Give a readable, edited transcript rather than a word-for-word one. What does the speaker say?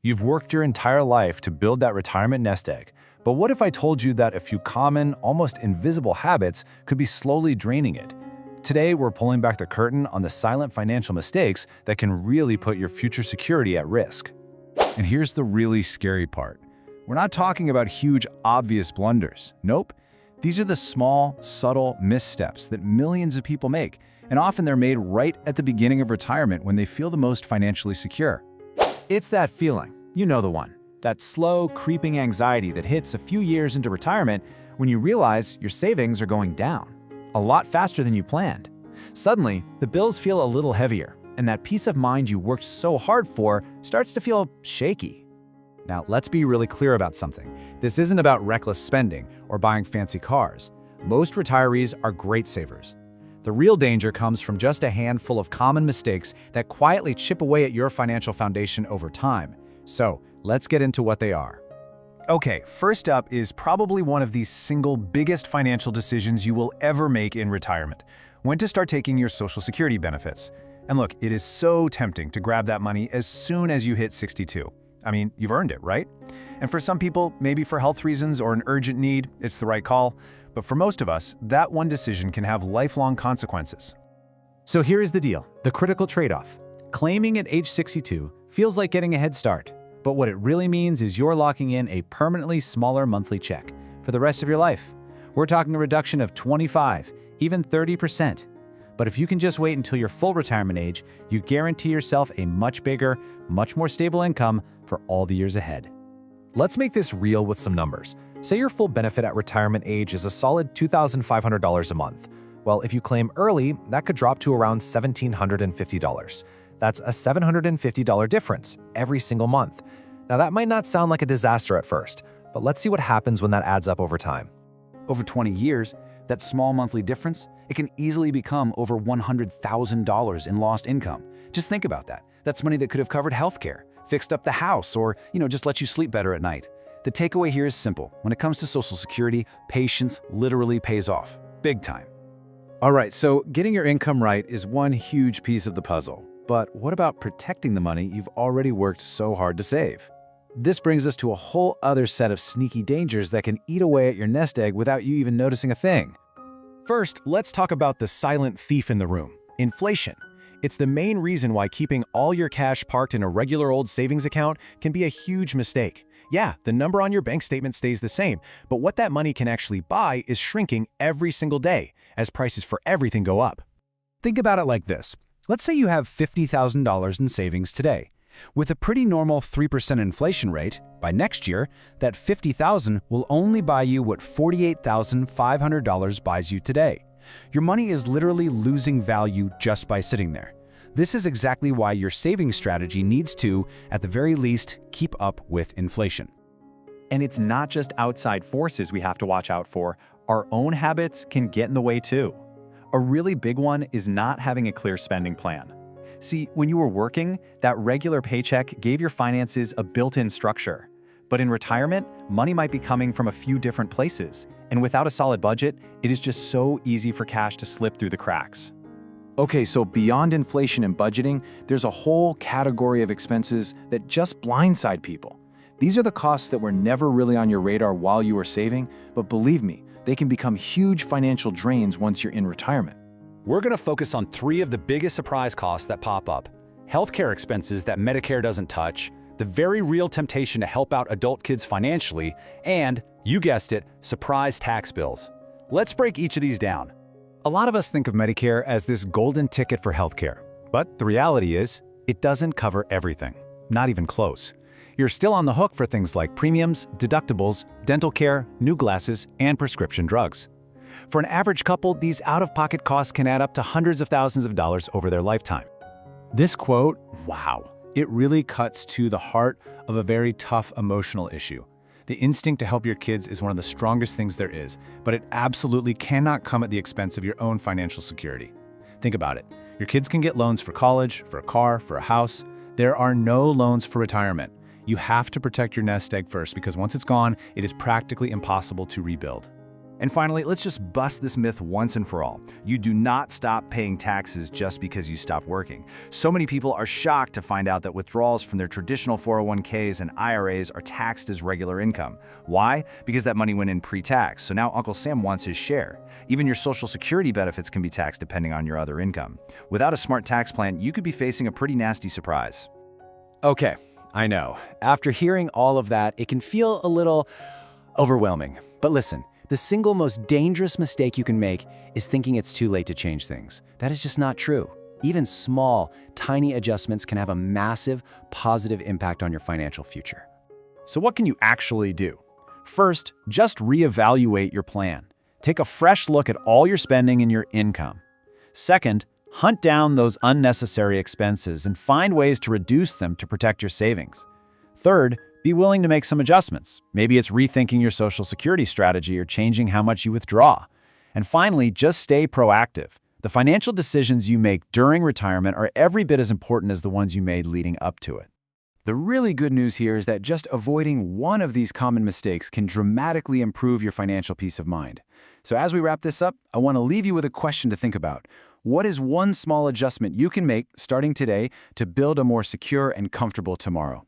You've worked your entire life to build that retirement nest egg. But what if I told you that a few common, almost invisible habits could be slowly draining it? Today, we're pulling back the curtain on the silent financial mistakes that can really put your future security at risk. And here's the really scary part. We're not talking about huge, obvious blunders. Nope. These are the small, subtle missteps that millions of people make, and often they're made right at the beginning of retirement when they feel the most financially secure. It's that feeling, you know the one, that slow, creeping anxiety that hits a few years into retirement when you realize your savings are going down, a lot faster than you planned. Suddenly, the bills feel a little heavier, and that peace of mind you worked so hard for starts to feel shaky. Now, let's be really clear about something. This isn't about reckless spending or buying fancy cars. Most retirees are great savers. The real danger comes from just a handful of common mistakes that quietly chip away at your financial foundation over time. So, let's get into what they are. Okay, first up is probably one of the single biggest financial decisions you will ever make in retirement: when to start taking your Social Security benefits. And look, it is so tempting to grab that money as soon as you hit 62. I mean, you've earned it, right? And for some people, maybe for health reasons or an urgent need, it's the right call. But for most of us, that one decision can have lifelong consequences. So here is the deal, the critical trade-off. Claiming at age 62 feels like getting a head start, but what it really means is you're locking in a permanently smaller monthly check for the rest of your life. We're talking a reduction of 25, even 30%. But if you can just wait until your full retirement age, you guarantee yourself a much bigger, much more stable income for all the years ahead. Let's make this real with some numbers. Say your full benefit at retirement age is a solid $2,500 a month. Well, if you claim early, that could drop to around $1,750. That's a $750 difference every single month. Now, that might not sound like a disaster at first, but let's see what happens when that adds up over time. Over 20 years, that small monthly difference, it can easily become over $100,000 in lost income. Just think about that. That's money that could have covered healthcare, fixed up the house, or, just let you sleep better at night. The takeaway here is simple. When it comes to Social Security, patience literally pays off. Big time. All right, so getting your income right is one huge piece of the puzzle. But what about protecting the money you've already worked so hard to save? This brings us to a whole other set of sneaky dangers that can eat away at your nest egg without you even noticing a thing. First, let's talk about the silent thief in the room: inflation. It's the main reason why keeping all your cash parked in a regular old savings account can be a huge mistake. Yeah, the number on your bank statement stays the same, but what that money can actually buy is shrinking every single day as prices for everything go up. Think about it like this. Let's say you have $50,000 in savings today. With a pretty normal 3% inflation rate, by next year, that $50,000 will only buy you what $48,500 buys you today. Your money is literally losing value just by sitting there. This is exactly why your saving strategy needs to, at the very least, keep up with inflation. And it's not just outside forces we have to watch out for. Our own habits can get in the way too. A really big one is not having a clear spending plan. See, when you were working, that regular paycheck gave your finances a built-in structure. But in retirement, money might be coming from a few different places, and without a solid budget, it is just so easy for cash to slip through the cracks. Okay, so beyond inflation and budgeting, there's a whole category of expenses that just blindside people. These are the costs that were never really on your radar while you were saving, but believe me, they can become huge financial drains once you're in retirement. We're going to focus on 3 of the biggest surprise costs that pop up: healthcare expenses that Medicare doesn't touch, the very real temptation to help out adult kids financially, and, you guessed it, surprise tax bills. Let's break each of these down. A lot of us think of Medicare as this golden ticket for healthcare, but the reality is, it doesn't cover everything, not even close. You're still on the hook for things like premiums, deductibles, dental care, new glasses, and prescription drugs. For an average couple, these out-of-pocket costs can add up to hundreds of thousands of dollars over their lifetime. This quote, wow, it really cuts to the heart of a very tough emotional issue. The instinct to help your kids is one of the strongest things there is, but it absolutely cannot come at the expense of your own financial security. Think about it. Your kids can get loans for college, for a car, for a house. There are no loans for retirement. You have to protect your nest egg first because once it's gone, it is practically impossible to rebuild. And finally, let's just bust this myth once and for all. You do not stop paying taxes just because you stop working. So many people are shocked to find out that withdrawals from their traditional 401ks and IRAs are taxed as regular income. Why? Because that money went in pre-tax, so now Uncle Sam wants his share. Even your Social Security benefits can be taxed depending on your other income. Without a smart tax plan, you could be facing a pretty nasty surprise. Okay, I know. After hearing all of that, it can feel a little overwhelming. But listen, the single most dangerous mistake you can make is thinking it's too late to change things. That is just not true. Even small, tiny adjustments can have a massive, positive impact on your financial future. So what can you actually do? First, just reevaluate your plan. Take a fresh look at all your spending and your income. Second, hunt down those unnecessary expenses and find ways to reduce them to protect your savings. Third, be willing to make some adjustments. Maybe it's rethinking your Social Security strategy or changing how much you withdraw. And finally, just stay proactive. The financial decisions you make during retirement are every bit as important as the ones you made leading up to it. The really good news here is that just avoiding one of these common mistakes can dramatically improve your financial peace of mind. So as we wrap this up, I want to leave you with a question to think about. What is one small adjustment you can make starting today to build a more secure and comfortable tomorrow?